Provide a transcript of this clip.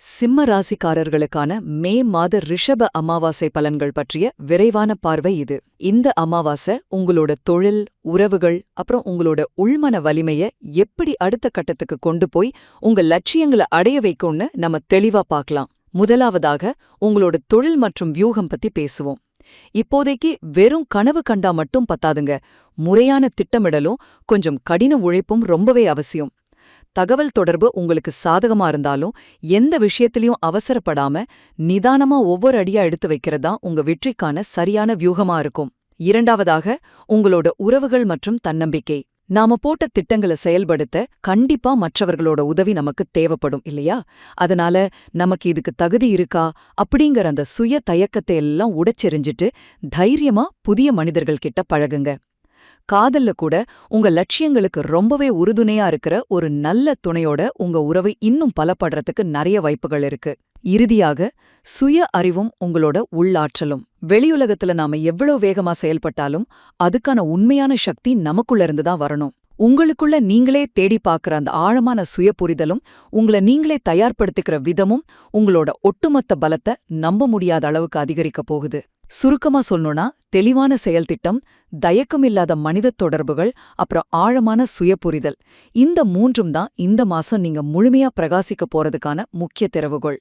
சிம்ம ராசிக்காரர்களுக்கான மே மாத ரிஷப அமாவாசை பலன்கள் பற்றிய விரைவான பார்வை இது. இந்த அமாவாசை உங்களோட தொழில், உறவுகள், அப்புறம் உங்களோட உள்மன வலிமைய எப்படி அடுத்த கட்டத்துக்கு கொண்டு போய் உங்க லட்சியங்களை அடைய வைக்கும்னு நம்ம தெளிவா பார்க்கலாம். முதலாவதாக உங்களோட தொழில் மற்றும் வியூகம் பத்தி பேசுவோம். இப்போதைக்கு வெறும் கனவு கண்டா மட்டும் பத்தாதுங்க. முறையான திட்டமிடலும் கொஞ்சம் கடின உழைப்பும் ரொம்பவே அவசியம். தகவல் தொடர்பு உங்களுக்கு சாதகமா இருந்தாலும் எந்த விஷயத்திலயும் அவசரப்படாம நிதானமா ஒவ்வொரு அடியா எடுத்து வைக்கிறதா உங்க வெற்றிக்கான சரியான வியூகமா இருக்கும். இரண்டாவதாக உங்களோட உறவுகள் மற்றும் தன்னம்பிக்கை. நாம போட்ட திட்டங்களை செயல்படுத்த கண்டிப்பா மற்றவர்களோட உதவி நமக்கு தேவைப்படும் இல்லையா? அதனால நமக்கு இதுக்கு தகுதி இருக்கா அப்படிங்கிற அந்த சுய தயக்கத்தை எல்லாம் உடைச்செறிஞ்சிட்டு தைரியமா புதிய மனிதர்கள் கிட்ட பழகுங்க. காதல்ல கூட உங்க லட்சியங்களுக்கு ரொம்பவே உறுதுணையா இருக்கிற ஒரு நல்ல துணையோட உங்க உறவை இன்னும் பலப்படுறதுக்கு நிறைய வாய்ப்புகள் இருக்கு. இறுதியாக சுய அறிவும் உங்களோட உள்ளாற்றலும். வெளியுலகத்துல நாம எவ்வளவு வேகமா செயல்பட்டாலும் அதுக்கான உண்மையான சக்தி நமக்குள்ள இருந்து தான் வரணும். உங்களுக்குள்ள நீங்களே தேடி பார்க்கிற அந்த ஆழமான சுய புரிதலும் உங்களை நீங்களே தயார்படுத்திக்கிற விதமும் உங்களோட ஒட்டுமொத்த பலத்தை நம்ப முடியாத அளவுக்கு அதிகரிக்க போகுது. சுருக்கமா சொல்லணும்னா தெளிவான செயல்திட்டம், தயக்கமில்லாத மனித தொடர்புகள், அப்புறம் ஆழமான சுய புரிதல், இந்த மூன்றும் தான் இந்த மாசம் நீங்க முழுமையா பிரகாசிக்க போறதுக்கான முக்கிய திறவுகோள்.